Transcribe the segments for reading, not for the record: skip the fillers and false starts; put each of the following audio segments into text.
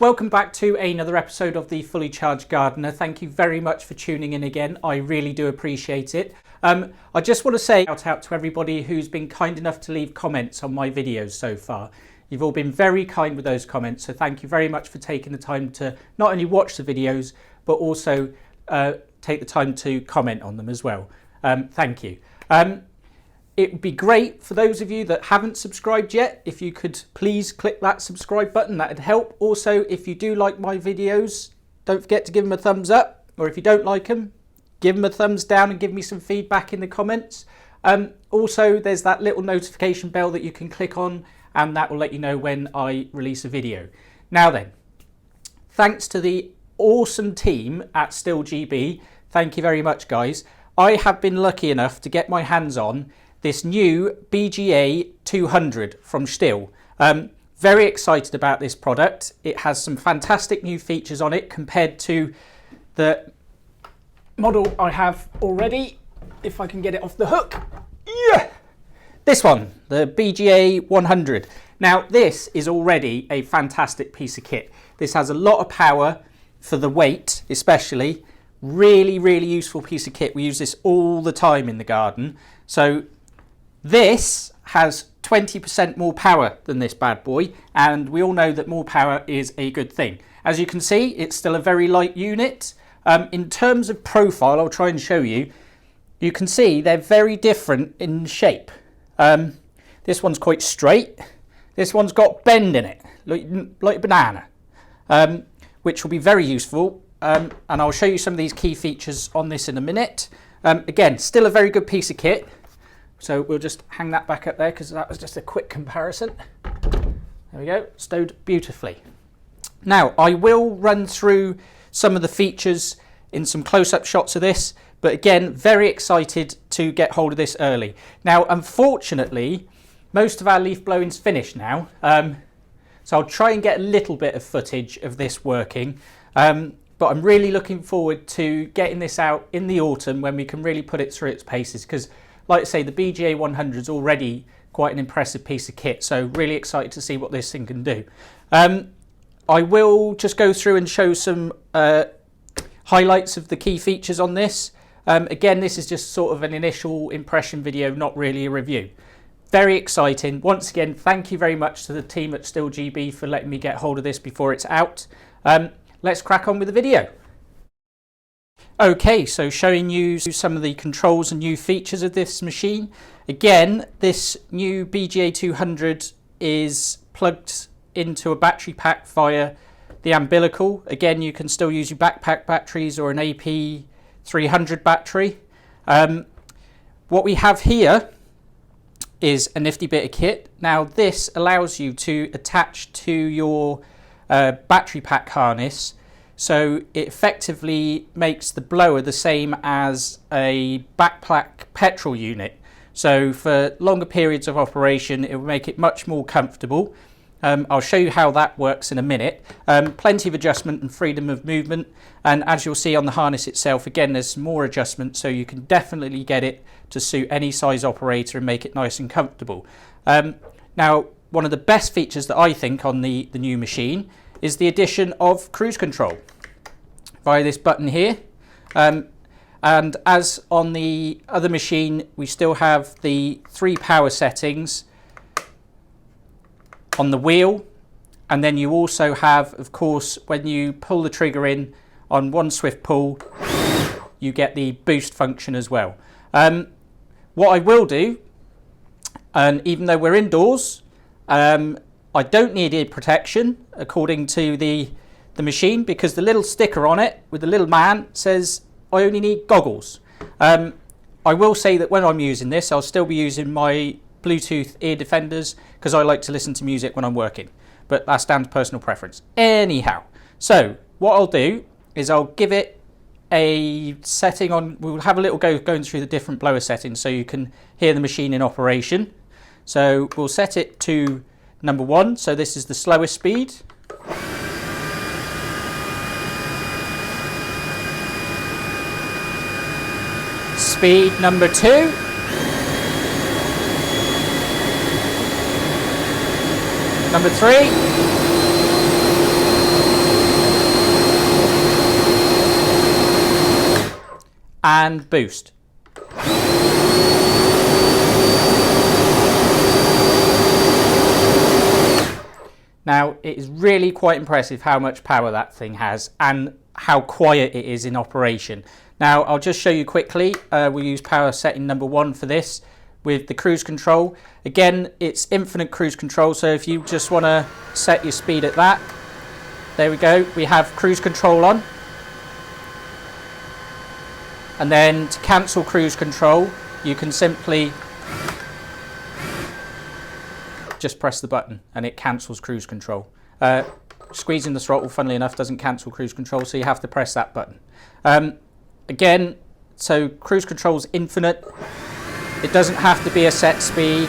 welcome back to another episode of the Fully Charged Gardener. Thank you very much for tuning in again. I really do appreciate it. I just want to say shout out to everybody who's been kind enough to leave comments on my videos so far. You've all been very kind with those comments, so thank you very much for taking the time to not only watch the videos, but also take the time to comment on them as well. Thank you. It would be great for those of you that haven't subscribed yet, if you could please click that subscribe button, that'd help. Also, if you do like my videos, don't forget to give them a thumbs up, or if you don't like them, give them a thumbs down and give me some feedback in the comments. Also, there's that little notification bell that you can click on, and that will let you know when I release a video. Now then, thanks to the awesome team at Stihl Bga, thank you very much guys. I have been lucky enough to get my hands on this new Bga 200 from Stihl. Very excited about this product. It has some fantastic new features on it compared to the model I have already. If I can get it off the hook. Yeah! This one, the Bga 100. Now this is already a fantastic piece of kit. This has a lot of power for the weight especially. Really, really useful piece of kit. We use this all the time in the garden. So this has 20% more power than this bad boy, and we all know that more power is a good thing. As you can see, it's still a very light unit. In terms of profile, I'll try and show you. You can see they're very different in shape. This one's quite straight. This one's got bend in it, like a banana, which will be very useful. And I'll show you some of these key features on this in a minute. Again, still a very good piece of kit. So we'll just hang that back up there because that was just a quick comparison. There we go, stowed beautifully. Now, I will run through some of the features in some close-up shots of this, but again, very excited to get hold of this early. Now, unfortunately, most of our leaf blowing's finished now, so I'll try and get a little bit of footage of this working, but I'm really looking forward to getting this out in the autumn when we can really put it through its paces, because like I say, the Bga 100 is already quite an impressive piece of kit, so really excited to see what this thing can do. I will just go through and show some highlights of the key features on this. Again, this is just sort of an initial impression video, not really a review. Very exciting. Once again, thank you very much to the team at Stihl Bga for letting me get hold of this before it's out. Let's crack on with the video. Okay, so showing you some of the controls and new features of this machine. Again, this new Bga 200 is plugged into a battery pack via the umbilical. Again, you can still use your backpack batteries or an AP 300 battery. What we have here is a nifty bit of kit. Now this allows you to attach to your battery pack harness, so it effectively makes the blower the same as a backpack petrol unit. So for longer periods of operation, it will make it much more comfortable. I'll show you how that works in a minute. Plenty of adjustment and freedom of movement, and as you'll see on the harness itself, again there's some more adjustment, so you can definitely get it to suit any size operator and make it nice and comfortable. Now, one of the best features that I think on the new machine is the addition of cruise control via this button here. And as on the other machine, we still have the 3 power settings on the wheel, and then you also have, of course, when you pull the trigger in on one swift pull, you get the boost function as well. What I will do, and even though we're indoors, I don't need ear protection according to the machine, because the little sticker on it with the little man says I only need goggles. I will say that when I'm using this, I'll still be using my Bluetooth ear defenders because I like to listen to music when I'm working, but that's down to personal preference. Anyhow, so what I'll do is I'll give it a setting on, we'll have a little go going through the different blower settings so you can hear the machine in operation. So we'll set it to number 1, so this is the slowest speed. Speed number 2. Number 3. and boost. Now, it is really quite impressive how much power that thing has and how quiet it is in operation. Now, I'll just show you quickly. We'll use power setting number 1 for this with the cruise control. Again, it's infinite cruise control, so if you just want to set your speed at that, there we go. We have cruise control on. And then to cancel cruise control, you can simply just press the button and it cancels cruise control. Squeezing the throttle, funnily enough, doesn't cancel cruise control, so you have to press that button. Again, so cruise control is infinite. It doesn't have to be a set speed.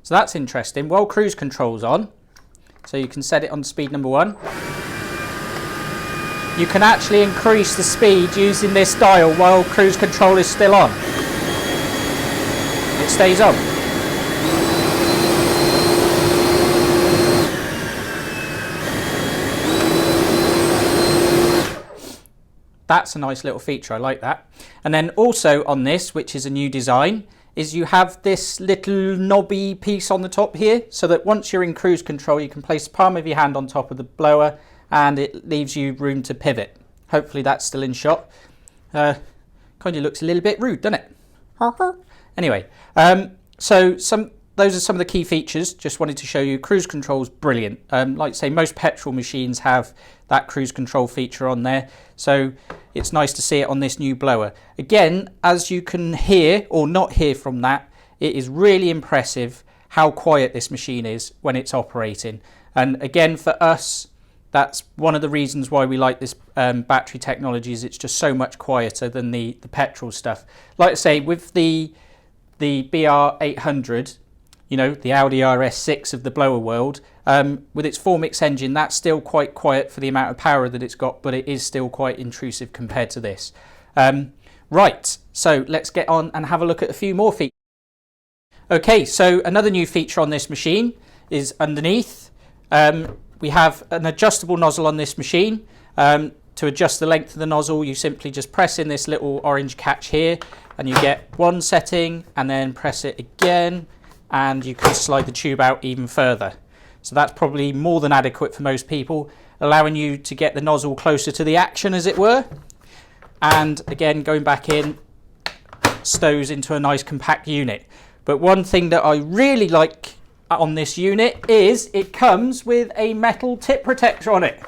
So that's interesting. While cruise control's on, so you can set it on speed number 1. You can actually increase the speed using this dial while cruise control is still on. It stays on. That's a nice little feature, I like that. And then also on this, which is a new design, is you have this little knobby piece on the top here, so that once you're in cruise control you can place the palm of your hand on top of the blower and it leaves you room to pivot. Hopefully that's still in shot. Kind of looks a little bit rude, doesn't it? Anyway, so those are some of the key features. Just wanted to show you cruise control is brilliant. Like I say, most petrol machines have that cruise control feature on there, so it's nice to see it on this new blower. Again, as you can hear or not hear from that, it is really impressive how quiet this machine is when it's operating. And again, for us, that's one of the reasons why we like this battery technology, is it's just so much quieter than the petrol stuff. Like I say, with the BR800, you know, the Audi RS6 of the blower world, with its 4-mix engine, that's still quite quiet for the amount of power that it's got, but it is still quite intrusive compared to this. Right, so let's get on and have a look at a few more features. Okay, so another new feature on this machine is underneath. We have an adjustable nozzle on this machine. To adjust the length of the nozzle, you simply just press in this little orange catch here and you get one setting, and then press it again and you can slide the tube out even further. So that's probably more than adequate for most people, allowing you to get the nozzle closer to the action, as it were. And again, going back in, stows into a nice compact unit. But one thing that I really like on this unit is it comes with a metal tip protector on it.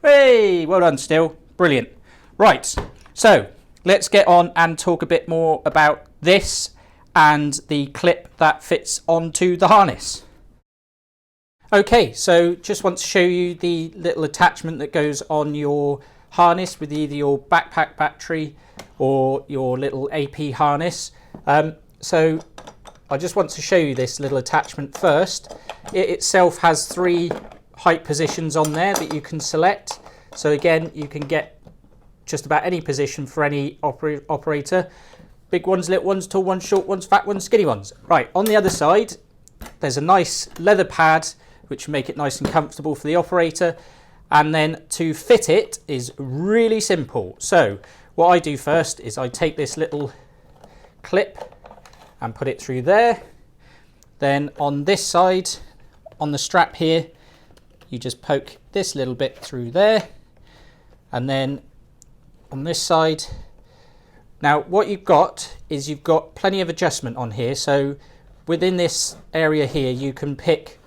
Hey, well done, Stihl. Brilliant. Right, so let's get on and talk a bit more about this and the clip that fits onto the harness. Okay, so just want to show you the little attachment that goes on your harness with either your backpack battery or your little AP harness. So I just want to show you this little attachment first. It itself has 3 height positions on there that you can select. So again, you can get just about any position for any operator. Big ones, little ones, tall ones, short ones, fat ones, skinny ones. Right, on the other side, there's a nice leather pad which will make it nice and comfortable for the operator. And then to fit it is really simple. So what I do first is I take this little clip and put it through there. Then on this side, on the strap here, you just poke this little bit through there. And then on this side, now what you've got is you've got plenty of adjustment on here. So within this area here, you can pick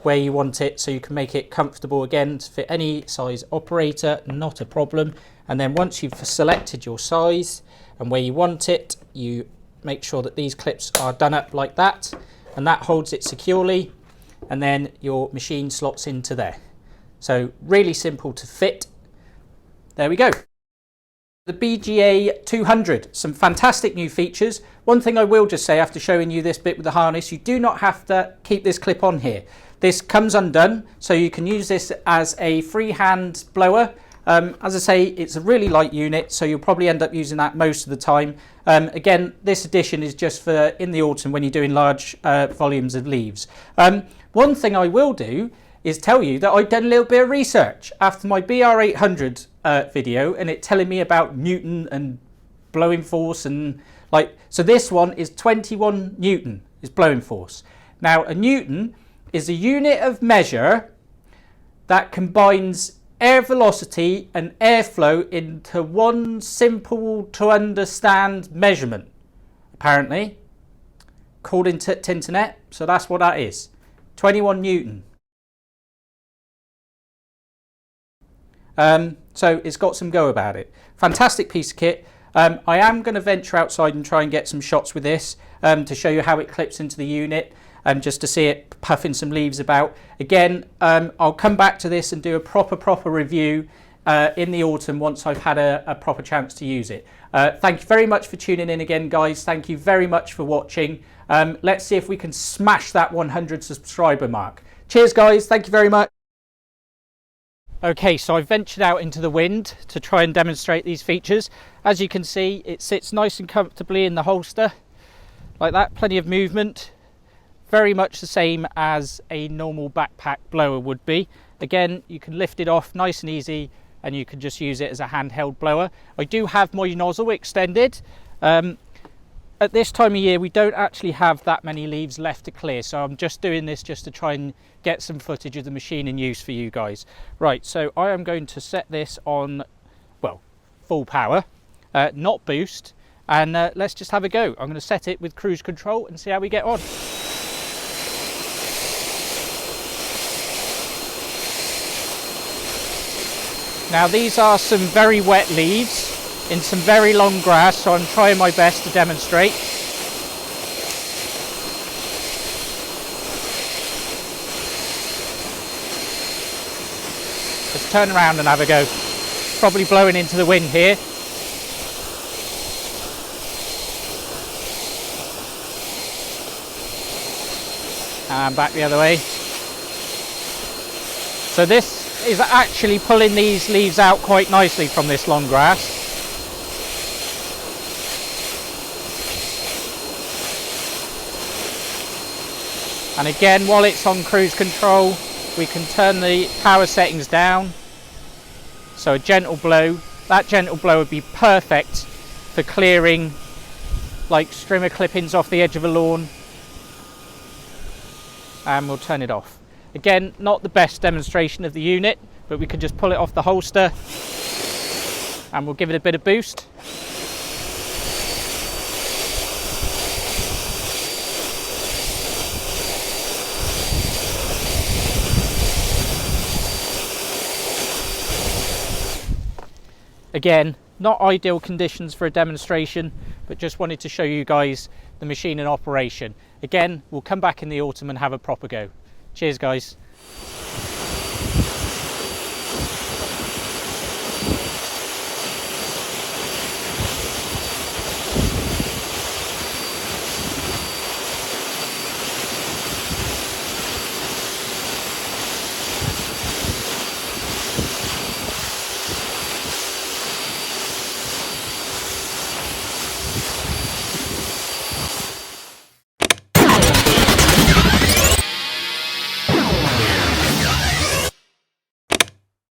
where you want it, so you can make it comfortable again to fit any size operator, not a problem. And then once you've selected your size and where you want it, you make sure that these clips are done up like that, and that holds it securely, and then your machine slots into there. So really simple to fit. There we go. The BGA 200, some fantastic new features. One thing I will just say after showing you this bit with the harness, you do not have to keep this clip on here. This comes undone, so you can use this as a freehand blower, As I say, it's a really light unit, so you'll probably end up using that most of the time. Again, this edition is just for in the autumn when you're doing large volumes of leaves. One thing I will do is tell you that I've done a little bit of research after my BR800 video, and it telling me about Newton and blowing force and so this one is 21 Newton is blowing force. Now a Newton is a unit of measure that combines air velocity and airflow into one simple to understand measurement, apparently, according to internet. So that's what that is, 21 Newton. So it's got some go about it. Fantastic piece of kit. I am going to venture outside and try and get some shots with this to show you how it clips into the unit, just to see it puffing some leaves about. Again, I'll come back to this and do a proper review in the autumn once I've had a proper chance to use it. Thank you very much for tuning in again, guys. Thank you very much for watching. Let's see if we can smash that 100 subscriber mark. Cheers, guys. Thank you very much. Okay, so I've ventured out into the wind to try and demonstrate these features. As you can see, it sits nice and comfortably in the holster, like that, plenty of movement. Very much the same as a normal backpack blower would be. Again, you can lift it off nice and easy, and you can just use it as a handheld blower. I do have my nozzle extended. At this time of year, we don't actually have that many leaves left to clear, so I'm just doing this just to try and get some footage of the machine in use for you guys. Right, so I am going to set this on, well, full power, not boost, and let's just have a go. I'm going to set it with cruise control and see how we get on. Now these are some very wet leaves in some very long grass, so I'm trying my best to demonstrate. Let's turn around and have a go. Probably blowing into the wind here. And back the other way. So this is actually pulling these leaves out quite nicely from this long grass. And again, while it's on cruise control, we can turn the power settings down. So a gentle blow. That gentle blow would be perfect for clearing like strimmer clippings off the edge of a lawn. And we'll turn it off. Again, not the best demonstration of the unit, but we can just pull it off the holster and we'll give it a bit of boost. Again, not ideal conditions for a demonstration, but just wanted to show you guys the machine in operation. Again, we'll come back in the autumn and have a proper go. Cheers, guys.